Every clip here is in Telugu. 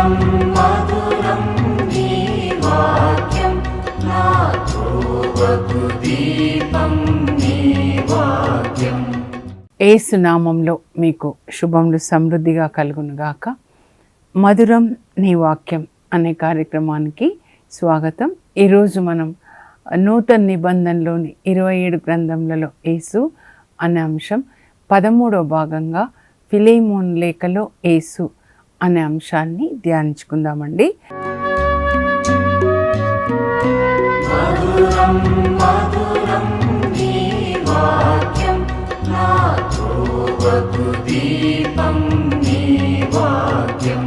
మధురం మధురం నీ వాక్యం నా త్రోవకు దీపం నీ వాక్యం. యేసు నామంలో మీకు శుభములు సమృద్ధిగా కలుగునుగాక. మధురం నీ వాక్యం అనే కార్యక్రమానికి స్వాగతం. ఈరోజు మనం నూతన నిబంధనలోని 27 గ్రంథములలో యేసు అనే అంశం 13వ భాగంగా ఫిలేమోను లేఖలో యేసు అనే అంశాన్ని ధ్యానించుకుందామండి. మధురం మధురం నీ వాక్యం నా త్రోవకు దీపం నీ వాక్యం.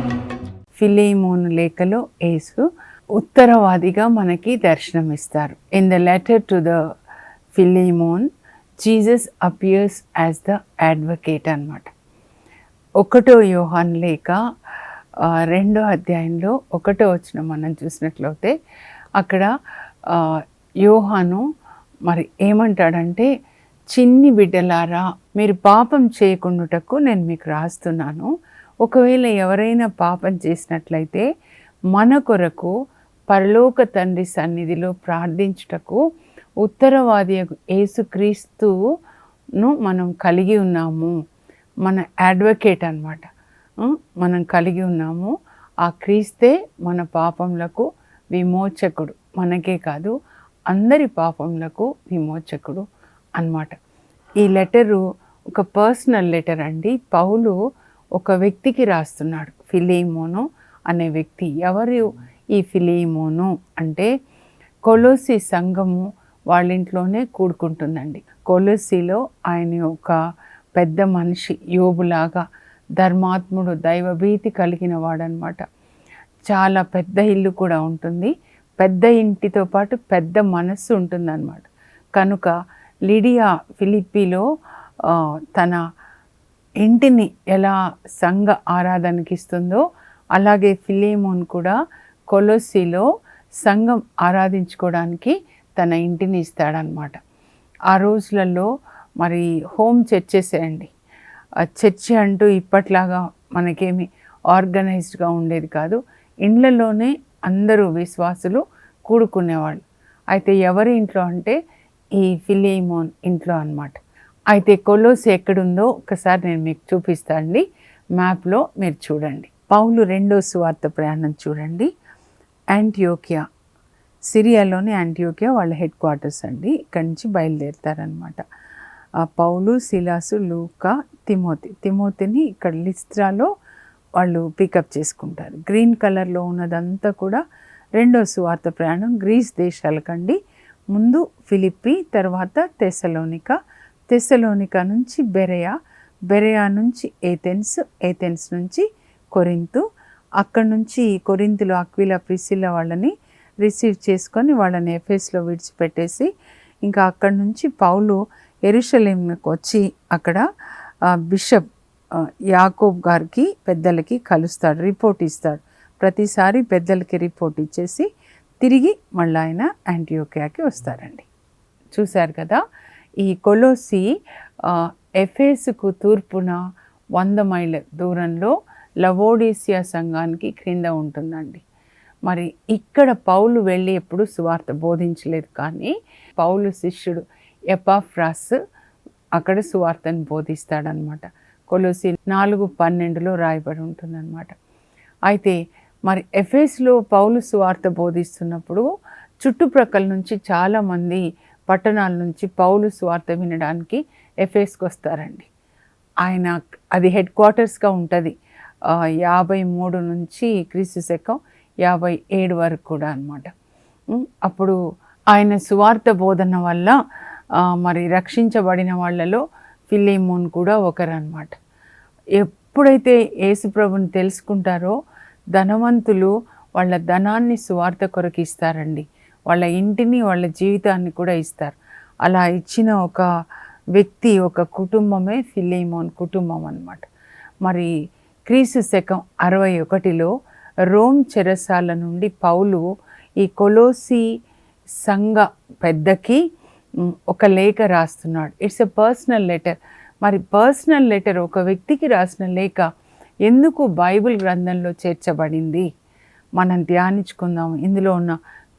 ఫిలేమోను లేఖలో యేసు ఉత్తరవాదిగా మనకి దర్శనమిస్తారు. In the letter to the Philemon Jesus appears as the advocate అన్నమాట. 1 యోహాను లేఖ 2వ అధ్యాయంలో 1వ వచనం మనం చూసినట్లయితే అక్కడ యోహాను మరి ఏమంటాడంటే, చిన్ని బిడ్డలారా మీరు పాపం చేయకుండాటకు నేను మీకు రాస్తున్నాను. ఒకవేళ ఎవరైనా పాపం చేసినట్లయితే మన కొరకు పరలోక తండ్రి సన్నిధిలో ప్రార్థించుటకు ఉత్తరవాది యేసుక్రీస్తును మనం కలిగి ఉన్నాము. మన అడ్వకేట్ అన్నమాట. మనం కలిగి ఉన్నాము. ఆ క్రీస్తే మన పాపములకు విమోచకుడు. మనకే కాదు అందరి పాపములకు విమోచకుడు అన్నమాట. ఈ లెటరు ఒక పర్సనల్ లెటర్ అండి. పౌలు ఒక వ్యక్తికి రాస్తున్నాడు. ఫిలేమోను అనే వ్యక్తి. ఎవరు ఈ ఫిలేమోను అంటే, కొలోసి సంఘము వాళ్ళ ఇంట్లోనే కూడుకుంటుందండి. కొలోసిలో ఆయన ఒక పెద్ద మనిషి, యోబులాగా ధర్మాత్ముడు, దైవభీతి కలిగిన వాడనమాట. చాలా పెద్ద ఇల్లు కూడా ఉంటుంది. పెద్ద ఇంటితో పాటు పెద్ద మనస్సు ఉంటుందన్నమాట. కనుక లిడియా ఫిలిప్పీలో తన ఇంటిని ఎలా సంఘ ఆరాధనకి ఇస్తుందో అలాగే ఫిలేమోన్ కూడా కొలొస్సీలో సంఘం ఆరాధించుకోవడానికి తన ఇంటిని ఇస్తాడనమాట. ఆ రోజులలో మరి హోమ్ చర్చెస్ అండి. చర్చి అంటూ ఇప్పట్లాగా మనకేమి ఆర్గనైజ్డ్గా ఉండేది కాదు. ఇండ్లలోనే అందరూ విశ్వాసులు కూడుకునేవాళ్ళు. అయితే ఎవరి ఇంట్లో అంటే ఈ ఫిలేమోన్ ఇంట్లో అన్నమాట. అయితే కొలోసి ఎక్కడుందో ఒకసారి నేను మీకు చూపిస్తానండి. మ్యాప్లో మీరు చూడండి. పౌలు 2వ సువార్త ప్రయాణం చూడండి. యాంటియోకియా, సిరియాలోని యాంటియోకియా వాళ్ళ హెడ్ క్వార్టర్స్ అండి. ఇక్కడి నుంచి బయలుదేరుతారనమాట. పౌలు, సిలాసు, లూకా, తిమోతిని ఇక్కడ లిస్త్రాలో వాళ్ళు పికప్ చేసుకుంటారు. గ్రీన్ కలర్లో ఉన్నదంతా కూడా 2వ సువార్త ప్రయాణం గ్రీస్ దేశాలకండి. ముందు ఫిలిప్పి, తర్వాత తెస్సలోనికా నుంచి బెరయా నుంచి ఏథెన్స్ నుంచి కొరింతు, అక్కడి నుంచి కొరింతులో అక్విలా, ప్రిసిల్లా వాళ్ళని రిసీవ్ చేసుకొని వాళ్ళని ఎఫెస్లో విడిచిపెట్టేసి ఇంకా అక్కడి నుంచి పౌలు యెరూషలేముకు వచ్చి అక్కడ బిషప్ యాకోబ్ గారికి పెద్దలకి కలుస్తాడు, రిపోర్ట్ ఇస్తాడు. ప్రతిసారి పెద్దలకి రిపోర్ట్ ఇచ్చేసి తిరిగి మళ్ళీ ఆయన యాంటియోకియాకి వస్తారండి. చూశారు కదా. ఈ కొలోసి ఎఫెసుకు తూర్పున 100 మైళ్ళ దూరంలో లవోడీసియా సంఘానికి క్రింద ఉంటుందండి. మరి ఇక్కడ పౌలు వెళ్ళి ఎప్పుడు సువార్త బోధించలేదు, కానీ పౌలు శిష్యుడు ఎపాఫ్రాస్ అక్కడ సువార్తను బోధిస్తాడనమాట. కొలోసి 4:12 రాయబడి ఉంటుందన్నమాట. అయితే మరి ఎఫెస్లో పౌలు సువార్త బోధిస్తున్నప్పుడు చుట్టుప్రక్కల నుంచి చాలామంది పట్టణాల నుంచి పౌలు సువార్త వినడానికి ఎఫెస్కి వస్తారండి. ఆయన అది హెడ్ క్వార్టర్స్గా ఉంటుంది. 53 నుంచి క్రీస్తు శకం 57 వరకు కూడా అన్నమాట. అప్పుడు ఆయన సువార్త బోధన వల్ల మరి రక్షించబడిన వాళ్ళలో ఫిలేమోన్ కూడా ఒకరన్నమాట. ఎప్పుడైతే యేసుప్రభుని తెలుసుకుంటారో ధనవంతులు వాళ్ళ ధనాన్ని సువార్త కొరకు ఇస్తారండి. వాళ్ళ ఇంటిని, వాళ్ళ జీవితాన్ని కూడా ఇస్తారు. అలా ఇచ్చిన ఒక వ్యక్తి, ఒక కుటుంబమే ఫిలేమోన్ కుటుంబం అన్నమాట. మరి క్రీస్తు శకం 61లో రోమ్ చెరసాల నుండి పౌలు ఈ కొలోసి సంఘ పెద్దకి ఒక లేఖ రాస్తున్నాడు. It's a personal letter. మరి పర్సనల్ లెటర్, ఒక వ్యక్తికి రాసిన లేఖ ఎందుకు బైబిల్ గ్రంథంలో చేర్చబడింది, మనం ధ్యానించుకుందాం. ఇందులో ఉన్న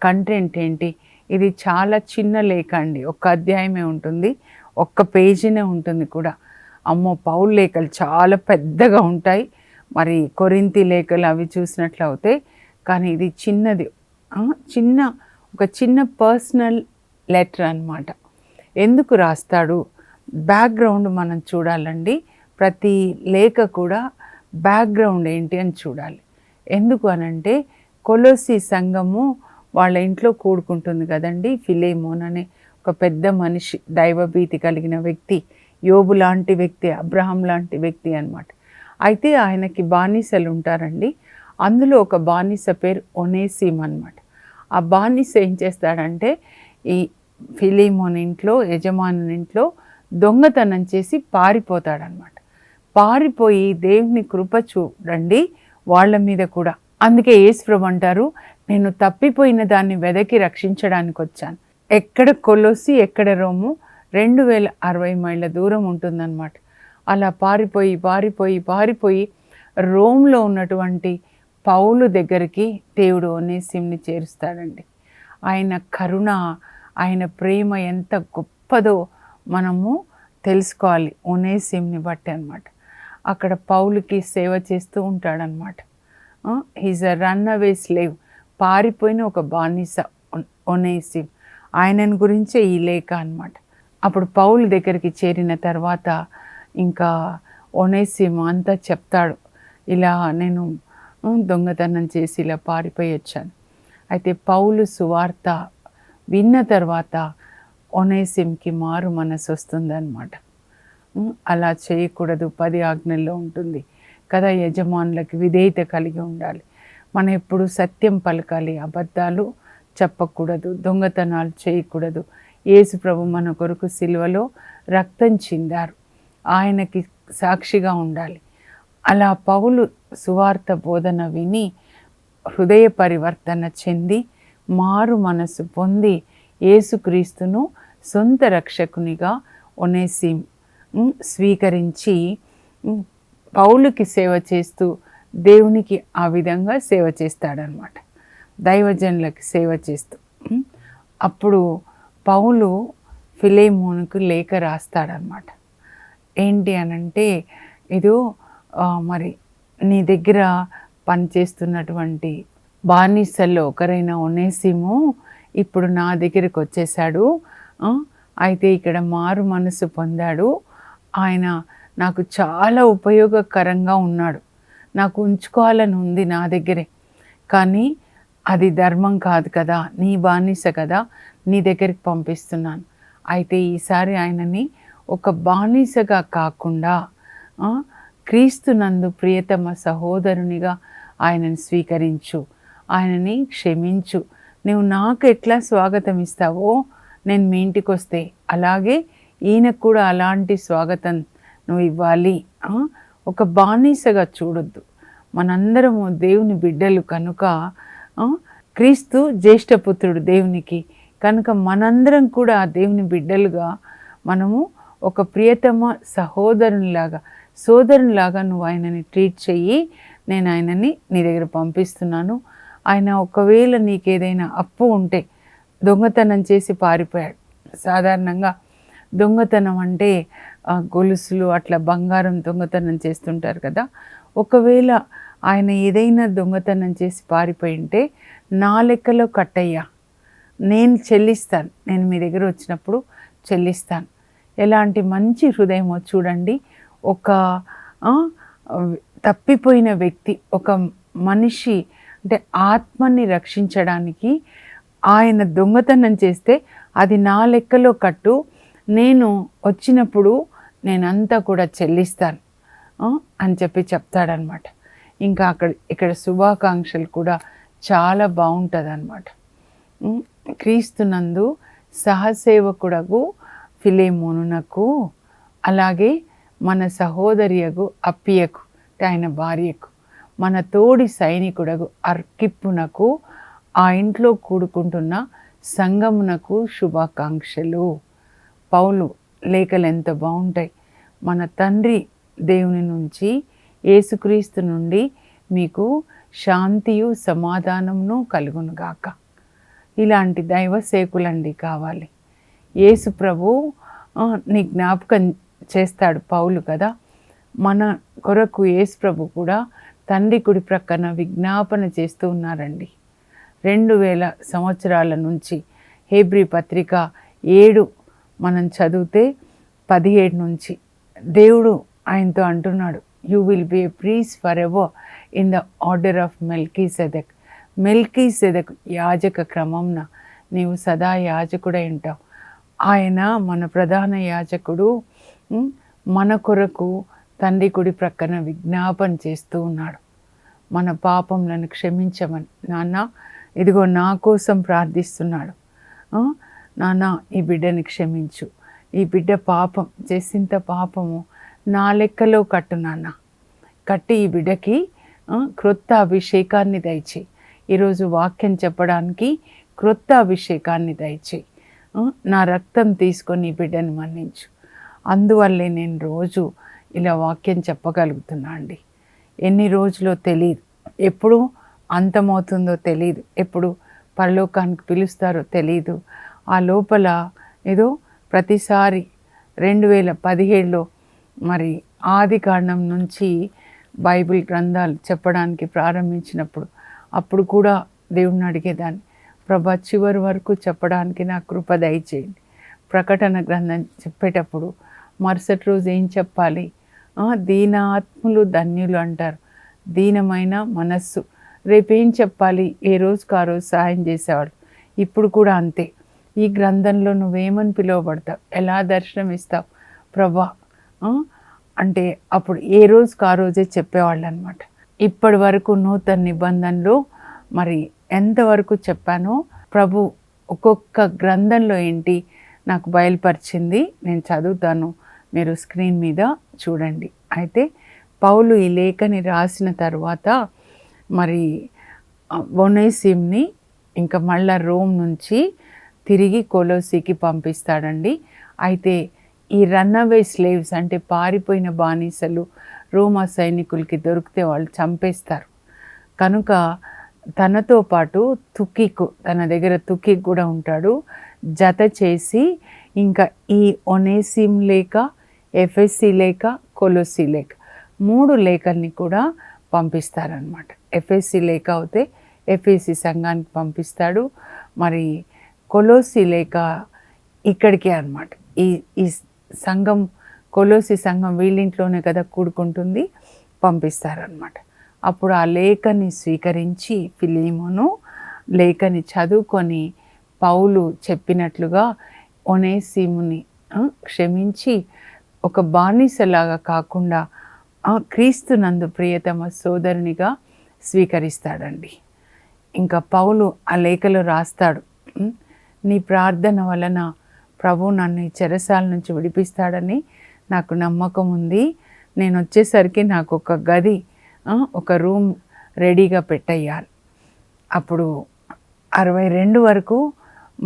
కంటెంట్ ఏంటి? ఇది చాలా చిన్న లేఖ అండి, ఒక్క అధ్యాయమే ఉంటుంది, ఒక్క పేజీనే ఉంటుంది కూడా. అమ్మో, పౌలు లేఖలు చాలా పెద్దగా ఉంటాయి, మరి కొరింథీ లేఖలు అవి చూసినట్లు అవుతాయి. కానీ ఇది చిన్నది, ఒక చిన్న పర్సనల్ లెటర్ అన్నమాట. ఎందుకు రాస్తాడు, బ్యాక్గ్రౌండ్ మనం చూడాలండి. ప్రతి లేఖ కూడా బ్యాక్గ్రౌండ్ ఏంటి అని చూడాలి. ఎందుకు అనంటే కొలొస్సీ సంఘము వాళ్ళ ఇంట్లో కూడుకుంటుంది కదండి. ఫిలేమోన్ అనే ఒక పెద్ద మనిషి, దైవభీతి కలిగిన వ్యక్తి, యోబు లాంటి వ్యక్తి, అబ్రహాం లాంటి వ్యక్తి అన్నమాట. అయితే ఆయనకి బానిసలు ఉంటారండి. అందులో ఒక బానిస పేరు ఒనేసిమ్ అన్నమాట. ఆ బానిస ఏం చేస్తాడంటే ఈ ఫిలేమోన్ ఇంట్లో, యజమాని ఇంట్లో దొంగతనం చేసి పారిపోతాడనమాట. పారిపోయి దేవుని కృప చూడండి వాళ్ళ మీద కూడా. అందుకే యేసుప్రభు అంటారు, నేను తప్పిపోయిన దాన్ని వెదకి రక్షించడానికి వచ్చాను. ఎక్కడ కొలొస్సీ, ఎక్కడ రోము, 2060 మైళ్ళ దూరం ఉంటుందన్నమాట. అలా పారిపోయి పారిపోయి పారిపోయి రోమ్లో ఉన్నటువంటి పౌలు దగ్గరికి దేవుడు ఒనేసిమ్ని చేరుస్తాడండి. ఆయన కరుణ, ఆయన ప్రేమ ఎంత గొప్పదో మనము తెలుసుకోవాలి ఒనేసిమ్ని బట్టి అన్నమాట. అక్కడ పౌలుకి సేవ చేస్తూ ఉంటాడనమాట. He's a run away slave, పారిపోయిన ఒక బానిస ఒనేసిమ్. ఆయనను గురించే ఈ లేఖ అన్నమాట. అప్పుడు పౌలు దగ్గరికి చేరిన తర్వాత ఇంకా ఒనేసిమ్ అంతా చెప్తాడు, ఇలా నేను దొంగతనం చేసి ఇలా పారిపోయి వచ్చాను. అయితే పౌలు సువార్త విన్న తర్వాత ఒనేసిమ్కి మారు మనసు వస్తుందన్నమాట. అలా చేయకూడదు, 10 ఆజ్ఞల్లో ఉంటుంది కదా. యజమానులకి విధేయత కలిగి ఉండాలి. మనం ఎప్పుడు సత్యం పలకాలి, అబద్ధాలు చెప్పకూడదు, దొంగతనాలు చేయకూడదు. యేసు ప్రభు మన కొరకు సిలువలో రక్తం చిందారు, ఆయనకి సాక్షిగా ఉండాలి. అలా పౌలు సువార్త బోధన విని హృదయ పరివర్తన చెంది మారు మనసు పొంది యేసుక్రీస్తును సొంత రక్షకునిగా ఒనేసిమ్ స్వీకరించి పౌలుకి సేవ చేస్తూ దేవునికి ఆ విధంగా సేవ చేస్తాడనమాట, దైవజనులకి సేవ చేస్తూ. అప్పుడు పౌలు ఫిలేమోనుకు లేఖ రాస్తాడనమాట. ఏంటి అనంటే, ఇదో మరి నీ దగ్గర పనిచేస్తున్నటువంటి బానిసల్లో ఒకరైన ఒనేసిము ఇప్పుడు నా దగ్గరికి వచ్చేసాడు. అయితే ఇక్కడ మారు మనసు పొందాడు. ఆయన నాకు చాలా ఉపయోగకరంగా ఉన్నాడు. నాకు ఉంచుకోవాలని ఉంది నా దగ్గరే, కానీ అది ధర్మం కాదు కదా, నీ బానిస కదా, నీ దగ్గరికి పంపిస్తున్నాను. అయితే ఈసారి ఆయనని ఒక బానిసగా కాకుండా క్రీస్తునందు ప్రియతమ సహోదరునిగా ఆయనని స్వీకరించు, ఆయనని క్షమించు. నువ్వు నాకు ఎట్లా స్వాగతం ఇస్తావో నేను మీ ఇంటికి వస్తే అలాగే ఈయనకు కూడా అలాంటి స్వాగతం నువ్వు ఇవ్వాలి. ఒక బానిసగా చూడొద్దు. మనందరము దేవుని బిడ్డలు కనుక, క్రీస్తు జ్యేష్ఠపుత్రుడు దేవునికి కనుక మనందరం కూడా దేవుని బిడ్డలుగా మనము ఒక ప్రియతమ సహోదరునిలాగా, సోదరునిలాగా నువ్వు ఆయనని ట్రీట్ చెయ్యి. నేను ఆయనని నీ దగ్గర పంపిస్తున్నాను. ఆయన ఒకవేళ నీకేదైనా అప్పు ఉంటే, దొంగతనం చేసి పారిపోయాడు. సాధారణంగా దొంగతనం అంటే గొలుసులు అట్లా బంగారం దొంగతనం చేస్తుంటారు కదా. ఒకవేళ ఆయన ఏదైనా దొంగతనం చేసి పారిపోయి ఉంటే నా లెక్కలో కట్టయ్యా, నేను చెల్లిస్తాను, నేను మీ దగ్గర వచ్చినప్పుడు చెల్లిస్తాను. ఎలాంటి మంచి హృదయమో చూడండి. ఒక తప్పిపోయిన వ్యక్తి, ఒక మనిషి అంటే ఆత్మని రక్షించడానికి ఆయన దొంగతనం చేస్తే అది నా లెక్కలో కట్టు, నేను వచ్చినప్పుడు నేనంతా కూడా చెల్లిస్తాను అని చెప్పి చెప్తాడనమాట. ఇంకా ఇక్కడ శుభాకాంక్షలు కూడా చాలా బాగుంటుంది అన్నమాట. క్రీస్తునందు సహసేవకుడగు ఫిలేమోనునకు, అలాగే మన సహోదరియగు అప్పియకు, ఆయన భార్యకు, మన తోడి సైనికుడగు అర్కిప్పునకు, ఆ ఇంట్లో కూడుకుంటున్న సంఘమునకు శుభాకాంక్షలు. పౌలు లేఖలు ఎంత బాగుంటాయి. మన తండ్రి దేవుని నుంచి యేసుక్రీస్తు నుండి మీకు శాంతియు సమాధానమును కలుగునుగాక. ఇలాంటి దైవ సేకులండి కావాలి. యేసు ప్రభు నీ జ్ఞాపకం చేస్తాడు పౌలు కదా. మన కొరకు యేసు ప్రభు కూడా తండ్రి కుడి ప్రక్కన విజ్ఞాపన చేస్తూ ఉన్నారండి. 2000 సంవత్సరాల నుంచి హెబ్రీ పత్రిక 7 మనం చదివితే 17 నుంచి దేవుడు ఆయనతో అంటున్నాడు, you will be a priest forever in the order of Melchizedek. Melchizedek యాజక క్రమంన నీవు సదా యాజకుడై ఉంటావు. ఆయన మన ప్రధాన యాజకుడు. మన కొరకు తండ్రి కుడి ప్రక్కన విజ్ఞాపన చేస్తూ ఉన్నాడు, మన పాపములను క్షమించమని. నాన్న ఇదిగో నా కోసం ప్రార్థిస్తున్నాడు. నాన్న ఈ బిడ్డని క్షమించు, ఈ బిడ్డ పాపం చేసింత పాపము నా లెక్కలో కట్టు నాన్న, కట్టి ఈ బిడ్డకి క్రొత్త అభిషేకాన్ని దయచేయి. ఈరోజు వాక్యం చెప్పడానికి క్రొత్త అభిషేకాన్ని దయచేయి. నా రక్తం తీసుకొని ఈ బిడ్డని మన్నించు. అందువల్లే నేను రోజు ఇలా వాక్యం చెప్పగలుగుతున్నా అండి. ఎన్ని రోజులో తెలియదు, ఎప్పుడు అంతమవుతుందో తెలియదు, ఎప్పుడు పరలోకానికి పిలుస్తారో తెలియదు. ఆ లోపల ఏదో ప్రతిసారి 2017లో మరి ఆది కాండం నుంచి బైబిల్ గ్రంథాలు చెప్పడానికి ప్రారంభించినప్పుడు అప్పుడు కూడా దేవుణ్ణి అడిగేదాన్ని, ప్రభా చివరి వరకు చెప్పడానికి నా కృప దయచేయండి. ప్రకటన గ్రంథం చెప్పేటప్పుడు మరుసటి రోజు ఏం చెప్పాలి? దీనాత్ములు ధన్యులు అంటారు, దీనమైన మనస్సు. రేపేం చెప్పాలి? ఏ రోజుకు ఆ రోజు సహాయం చేసేవాళ్ళు. ఇప్పుడు కూడా అంతే. ఈ గ్రంథంలో నువ్వేమని పిలువబడతావు, ఎలా దర్శనం ఇస్తావు ప్రభా అంటే అప్పుడు ఏ రోజుకు ఆ రోజే చెప్పేవాళ్ళు అనమాట. ఇప్పటి వరకు నూతన నిబంధనలు మరి ఎంతవరకు చెప్పానో ప్రభు ఒక్కొక్క గ్రంథంలో ఏంటి నాకు బయలుపరిచింది, నేను చదువుతాను, మీరు స్క్రీన్ మీద చూడండి. అయితే పౌలు ఈ లేఖని రాసిన తర్వాత మరి ఒనేసిమ్ని ఇంకా మళ్ళా రోమ్ నుంచి తిరిగి కొలోసీకి పంపిస్తాడండి. అయితే ఈ రన్అవే స్లేవ్స్ అంటే పారిపోయిన బానిసలు రోమా సైనికులకి దొరికితే వాళ్ళు చంపేస్తారు. కనుక తనతో పాటు తుకికు, తన దగ్గర తుకిక్ కూడా ఉంటాడు, జత చేసి ఇంకా ఈ ఒనేసిమ్ లేక, ఎఫెసీ లేక, కొలోసీ లేక 3 లేఖల్ని కూడా పంపిస్తారనమాట. ఎఫెసీ లేఖ అయితే ఎఫెసీ సంఘానికి పంపిస్తాడు. మరి కొలోసీ లేఖ ఇక్కడికే అనమాట. ఈ సంఘం కొలోసీ సంఘం వీళ్ళింట్లోనే కదా కూడుకుంటుంది, పంపిస్తారనమాట. అప్పుడు ఆ లేఖని స్వీకరించి ఫిలీమోను లేఖని చదువుకొని పౌలు చెప్పినట్లుగా ఒనేసిముని క్షమించి ఒక బానిసలాగా కాకుండా క్రీస్తునందు ప్రియతమ సోదరునిగా స్వీకరిస్తాడండి. ఇంకా పౌలు ఆ లేఖలో రాస్తాడు, నీ ప్రార్థన వలన ప్రభు నన్ను ఈ చెరసాల నుంచి విడిపిస్తాడని నాకు నమ్మకం ఉంది. నేను వచ్చేసరికి నాకు ఒక గది, ఒక రూమ్ రెడీగా పెట్టేయాలి. అప్పుడు 62 వరకు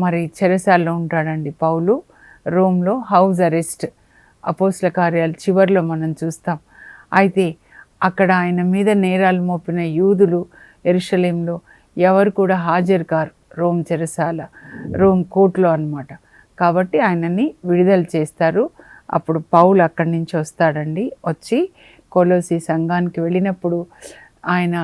మరి చెరసాల్లో ఉంటాడండి పౌలు. రోమ్లో హౌస్ అరెస్ట్, అపోస్తల కార్యాలు చివరిలో మనం చూస్తాం. అయితే అక్కడ ఆయన మీద నేరాలు మోపిన యూదులు యెరూషలేంలో ఎవరు కూడా హాజరు కారు, రోమ్ చెరసాల, రోమ్ కోర్టులో అన్నమాట. కాబట్టి ఆయనని విడుదల చేస్తారు. అప్పుడు పౌలు అక్కడి నుంచి వస్తాడండి. వచ్చి కొలోసీ సంఘానికి వెళ్ళినప్పుడు ఆయన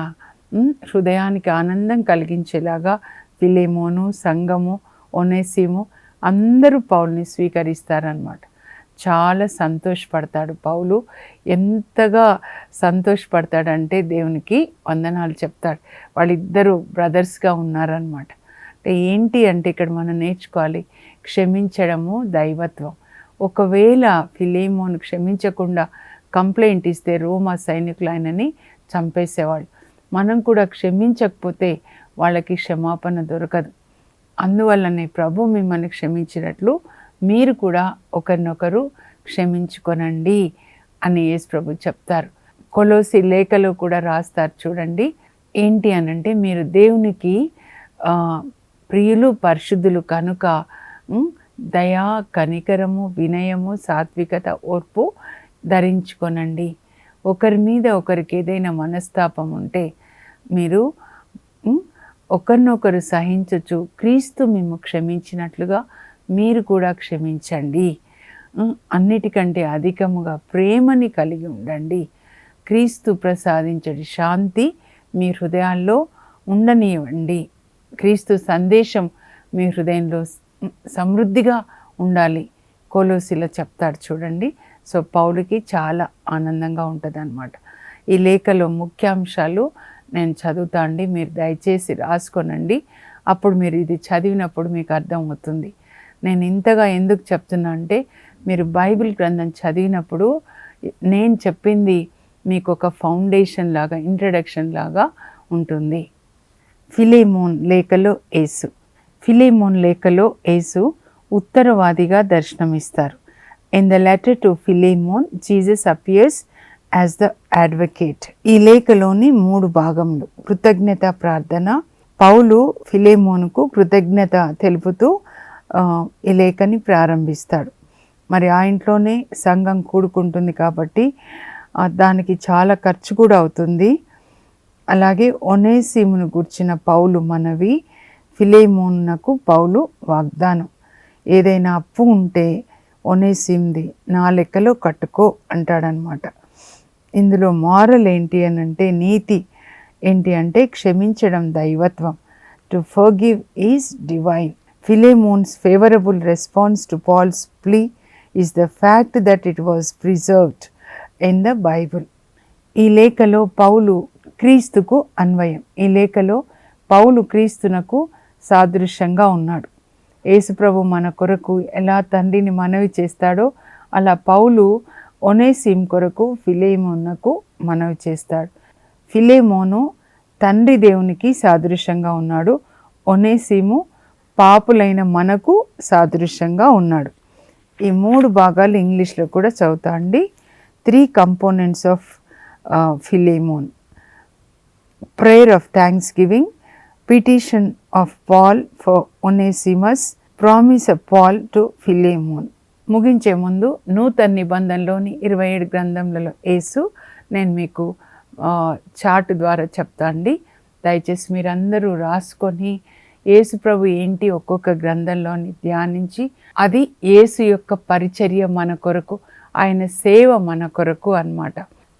హృదయానికి ఆనందం కలిగించేలాగా ఫిలేమోను, సంఘము, ఒనేసిము అందరూ పౌలుని స్వీకరిస్తారనమాట. చాలా సంతోషపడతాడు పౌలు. ఎంతగా సంతోషపడతాడంటే దేవునికి వందనాలు చెప్తాడు. వాళ్ళిద్దరూ బ్రదర్స్గా ఉన్నారనమాట. అంటే ఏంటి అంటే ఇక్కడ మనం నేర్చుకోవాలి, క్షమించడము దైవత్వం. ఒకవేళ ఫిలేమోను క్షమించకుండా కంప్లైంట్ ఇస్తే రోమా సైనికులు ఆయనని చంపేసేవాళ్ళు. మనం కూడా క్షమించకపోతే వాళ్ళకి క్షమాపణ దొరకదు. అందువల్లనే ప్రభు మిమ్మల్ని క్షమించినట్లు మీరు కూడా ఒకరినొకరు క్షమించుకొనండి అని యేసు ప్రభు చెప్తారు. కొలోసీ లేఖలో కూడా రాస్తారు చూడండి. ఏంటి అనంటే మీరు దేవునికి ప్రియులు పరిశుద్ధులు కనుక దయా, కనికరము, వినయము, సాత్వికత, ఓర్పు ధరించుకొనండి. ఒకరి మీద ఒకరికి ఏదైనా మనస్తాపం ఉంటే మీరు ఒకరినొకరు సహించచ్చు, క్రీస్తు మేము క్షమించినట్లుగా మీరు కూడా క్షమించండి. అన్నిటికంటే అధికముగా ప్రేమని కలిగి ఉండండి. క్రీస్తు ప్రసాదించడి శాంతి మీ హృదయాల్లో ఉండనివ్వండి. క్రీస్తు సందేశం మీ హృదయంలో సమృద్ధిగా ఉండాలి. కొలోసిలో చెప్తాడు చూడండి. సో పౌలుకి చాలా ఆనందంగా ఉంటుంది అన్నమాట. ఈ లేఖలో ముఖ్యాంశాలు నేను చదువుతా అండి, మీరు దయచేసి రాసుకోనండి. అప్పుడు మీరు ఇది చదివినప్పుడు మీకు అర్థమవుతుంది. నేను ఇంతగా ఎందుకు చెప్తున్నా అంటే, మీరు బైబిల్ గ్రంథం చదివినప్పుడు నేను చెప్పింది మీకు ఒక ఫౌండేషన్ లాగా, ఇంట్రడక్షన్ లాగా ఉంటుంది. ఫిలేమోన్ లేఖలో యేసు. ఫిలేమోన్ లేఖలో యేసు ఉత్తరవాదిగా దర్శనమిస్తారు. In the letter to Philemon Jesus appears as the advocate. ఈ లేఖలోని 3 భాగములు. కృతజ్ఞత ప్రార్థన. పౌలు ఫిలేమోనుకు కృతజ్ఞత తెలుపుతూ ఈ లేఖని ప్రారంభిస్తాడు. మరి ఆ ఇంట్లోనే సంఘం కూడుకుంటుంది కాబట్టి దానికి చాలా ఖర్చు కూడా అవుతుంది. అలాగే ఒనేసిమును గుర్చిన పౌలు మనవి, ఫిలేమోనునకు పౌలు వాగ్దానం. ఏదైనా అప్పు ఉంటే ఒనేసిమ్ది నా లెక్కలో కట్టుకో అంటాడనమాట. ఇందులో మారల్ ఏంటి అని అంటే, నీతి ఏంటి అంటే క్షమించడం దైవత్వం. To forgive is divine. Philemon's favorable response to Paul's plea is the fact that it was preserved in the Bible. ఈ లేఖలో పౌలు క్రీస్తుకు అన్వయం. ఈ లేఖలో పౌలు క్రీస్తునకు సాదృశ్యంగా ఉన్నాడు. యేసుప్రభు మన కొరకు ఎలా తండ్రిని మనవి చేస్తాడో అలా పౌలు ఒనేసిమ్ కొరకు ఫిలేమోనుకు మనవి చేస్తాడు. ఫిలేమోను తండ్రి దేవునికి సాదృశ్యంగా ఉన్నాడు. ఒనేసిము పాపులైన మనకు సాదృశ్యంగా ఉన్నాడు. ఈ 3 భాగాలు ఇంగ్లీష్లో కూడా చదువుతా అండి. 3 components of Philemon. Prayer of thanksgiving, petition of Paul for Onesimus, promise of Paul to Philemon. ముగించే ముందు నూతన నిబంధనలోని 27 గ్రంథములలో యేసు నేను మీకు చార్ట్ ద్వారా చెప్తా అండి. దయచేసి మీరందరూ రాసుకొని యేసు ప్రభు ఏంటి ఒక్కొక్క గ్రంథంలోని ధ్యానించి, అది యేసు యొక్క పరిచర్య మన కొరకు, ఆయన సేవ మన కొరకు అన్నమాట.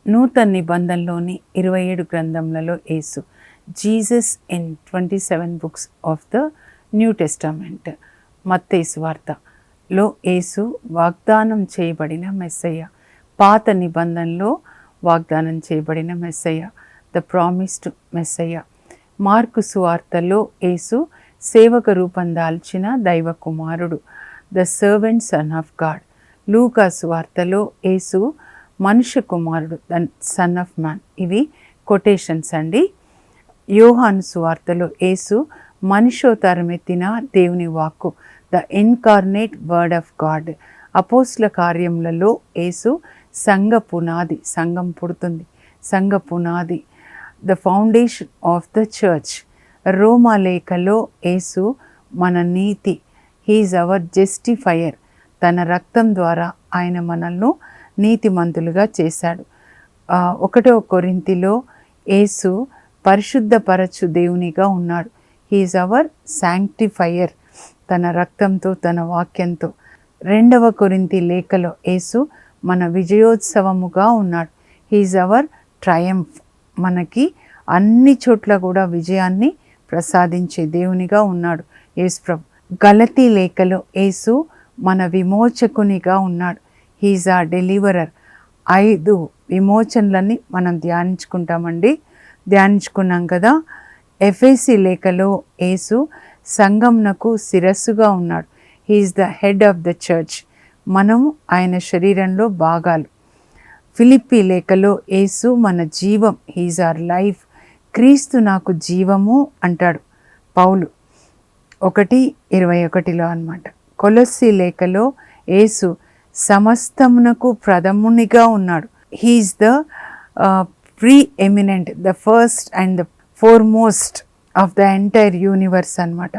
నూతన నిబంధనలోని 27 గ్రంథములలో Yesu, Jesus in 27 books of the New Testament. Mattayi సువార్తలో యేసు వాగ్దానం చేయబడిన మెస్సయ్య, పాత నిబంధనలో వాగ్దానం చేయబడిన మెస్సయ్య, ద ప్రామిస్డ్ మెస్సయ్య. మార్కు సువార్తలో యేసు సేవక రూపం దాల్చిన దైవ కుమారుడు, the servant son of God. Luka సువార్తలో యేసు మనుష్య కుమారుడు, ద సన్ ఆఫ్ మ్యాన్. ఇవి కొటేషన్స్ అండి. యోహాను సువార్తలో యేసు మనుష్యోతారం ఎత్తిన దేవుని వాక్కు, the incarnate word of God. అపోస్తుల కార్యములలో యేసు సంఘ పునాది, సంఘం పుడుతుంది, సంఘ పునాది, the foundation of the church. Roma లేఖలో యేసు మన నీతి, హీఈస్ అవర్ జస్టిఫైయర్. తన రక్తం ద్వారా ఆయన మనల్ని నీతిమంతులుగా చేశాడు. 1 కొరింథీలో యేసు పరిశుద్ధపరచు దేవునిగా ఉన్నాడు, హీఈస్ అవర్ శాంక్టిఫైయర్. తన రక్తంతో, తన వాక్యంతో. 2 కొరింథీ లేఖలో యేసు మన విజయోత్సవముగా ఉన్నాడు, హీఈస్ అవర్ ట్రయంఫ్. మనకి అన్ని చోట్ల కూడా విజయాన్ని ప్రసాదించే దేవునిగా ఉన్నాడు యేసు ప్రభు. గలతీ లేఖలో యేసు మన విమోచకునిగా ఉన్నాడు, హీఈస్ ఆర్ డెలివరర్. 5 విమోచనలని మనం ధ్యానించుకున్నాం కదా. ఎఫెసీ లేఖలో యేసు సంఘంనకు శిరస్సుగా ఉన్నాడు, he's the head of the church. మనము ఆయన శరీరంలో భాగాలు. ఫిలిప్పీ లేఖలో యేసు మన జీవం, హీఈస్ ఆర్ లైఫ్. క్రీస్తు నాకు జీవము అంటాడు పౌలు 1:21 అన్నమాట. కొలస్సీ లేఖలో యేసు సమస్తమునకు ప్రథమునిగా ఉన్నాడు, he's the preeminent, the first and the foremost of the entire universe అన్నమాట.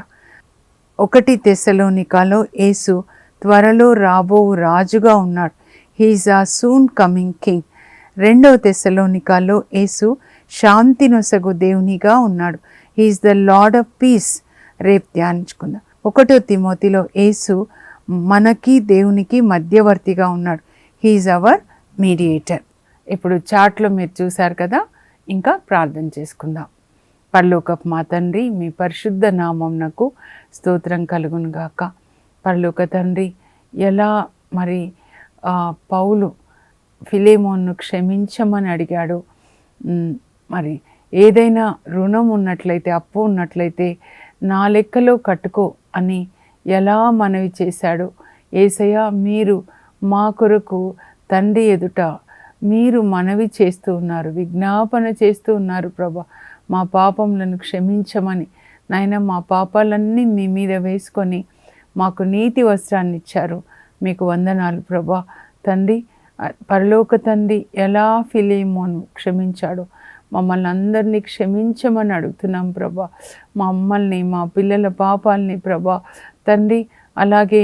1 తెస్సలోనికలో యేసు త్వరలో రాబో రాజుగా ఉన్నాడు, హీఈస్ ఆ సూన్ కమింగ్ కింగ్. రెండవ తెస్సలోనికాలో యేసు శాంతినొసగు దేవునిగా ఉన్నాడు. He's the lord of peace. రేపు ధ్యానించుకుందాం. 1 తిమోతిలో యేసు మనకి దేవునికి మధ్యవర్తిగా ఉన్నాడు. He's our mediator. ఇప్పుడు చాట్లో మీరు చూశారు కదా, ఇంకా ప్రార్థన చేసుకుందాం. పరలోకపు మా తండ్రి, మీ పరిశుద్ధ నామమునకు స్తోత్రం కలుగును గాక. పరలోక తండ్రి, ఎలా మరి పౌలు ఫిలేమోన్ను క్షమించమని అడిగాడు. మరి ఏదైనా రుణం ఉన్నట్లయితే, అప్పు ఉన్నట్లయితే నా లెక్కలో కట్టుకో అని ఎలా మనవి చేశాడు. యేసయ్య, మీరు మా కొరకు తండ్రి ఎదుట మీరు మనవి చేస్తూ ఉన్నారు, విజ్ఞాపన చేస్తూ ఉన్నారు. ప్రభా, మా పాపములను క్షమించమని. నాయన, మా పాపాలన్నీ మీ మీద వేసుకొని మాకు నీతి వస్త్రాన్ని ఇచ్చారు. మీకు వందనాలు ప్రభా. తండ్రి, పరలోక తండ్రి ఎలా ఫిలేమోను క్షమించాడో మమ్మల్ని అందరినీ క్షమించమని అడుగుతున్నాం ప్రభా. మమ్మల్ని, మా పిల్లల పాపాలని ప్రభా తండ్రి, అలాగే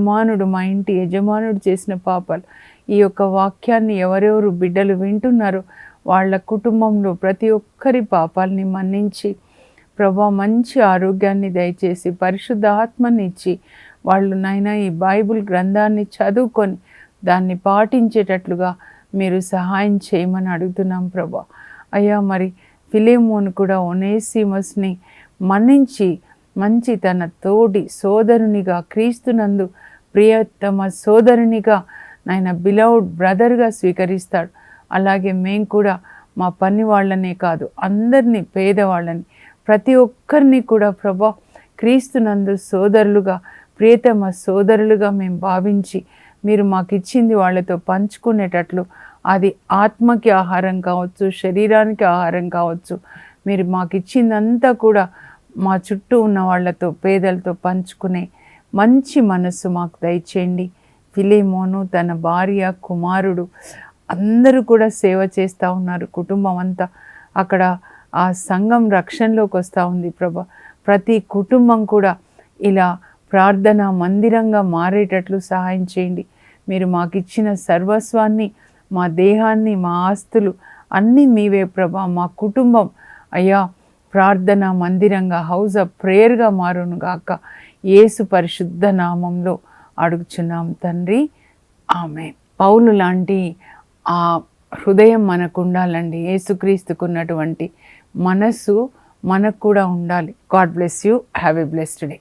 మా ఇంటి యజమానుడు చేసిన పాపాలు, ఈ యొక్క వాక్యాన్ని ఎవరెవరు బిడ్డలు వింటున్నారో వాళ్ళ కుటుంబంలో ప్రతి ఒక్కరి పాపాలని మన్నించి ప్రభా మంచి ఆరోగ్యాన్ని దయచేసి పరిశుద్ధ ఆత్మని ఇచ్చి వాళ్ళు నాయన ఈ బైబిల్ గ్రంథాన్ని చదువుకొని దాన్ని పాటించేటట్లుగా మీరు సహాయం చేయమని అడుగుతున్నాం ప్రభా. అయ్యా, మరి ఫిలేమోను కూడా ఒనేసిమస్ని మన్నించి మంచి తన తోడి సోదరునిగా, క్రీస్తునందు ప్రియతమ సోదరునిగా, నాయన బిలౌడ్ బ్రదర్గా స్వీకరిస్తాడు. అలాగే మేము కూడా మా పని వాళ్ళనే కాదు, అందరినీ, పేదవాళ్ళని, ప్రతి ఒక్కరిని కూడా ప్రభా క్రీస్తునందు సోదరులుగా, ప్రియతమ సోదరులుగా మేము భావించి మీరు మాకు ఇచ్చింది వాళ్ళతో పంచుకునేటట్లు, అది ఆత్మకి ఆహారం కావచ్చు, శరీరానికి ఆహారం కావచ్చు, మీరు మాకు ఇచ్చిందంతా కూడా మా చుట్టూ ఉన్న వాళ్ళతో, పేదలతో పంచుకునే మంచి మనస్సు మాకు దయచేయండి. ఫిలేమోను, తన భార్య, కుమారుడు అందరూ కూడా సేవ చేస్తూ ఉన్నారు. కుటుంబం అంతా అక్కడ ఆ సంఘం రక్షణలోకి వస్తూ ఉంది ప్రభా. ప్రతి కుటుంబం కూడా ఇలా ప్రార్థన మందిరంగా మారేటట్లు సహాయం చేయండి. మీరు మాకు ఇచ్చిన సర్వస్వాన్ని, మా దేహాన్ని, మా ఆస్తులు అన్నీ మీవే ప్రభా. మా కుటుంబం అయ్యా ప్రార్థన మందిరంగా, హౌస్ ఆఫ్ ప్రేయర్గా మారును గాక. యేసు పరిశుద్ధ నామంలో అడుగుచున్నాం తండ్రి, ఆమేన్. పౌలు లాంటి ఆ హృదయం మనకు ఉండాలండి. యేసుక్రీస్తుకున్నటువంటి మనస్సు మనకు కూడా ఉండాలి. God bless you. Have a blessed day.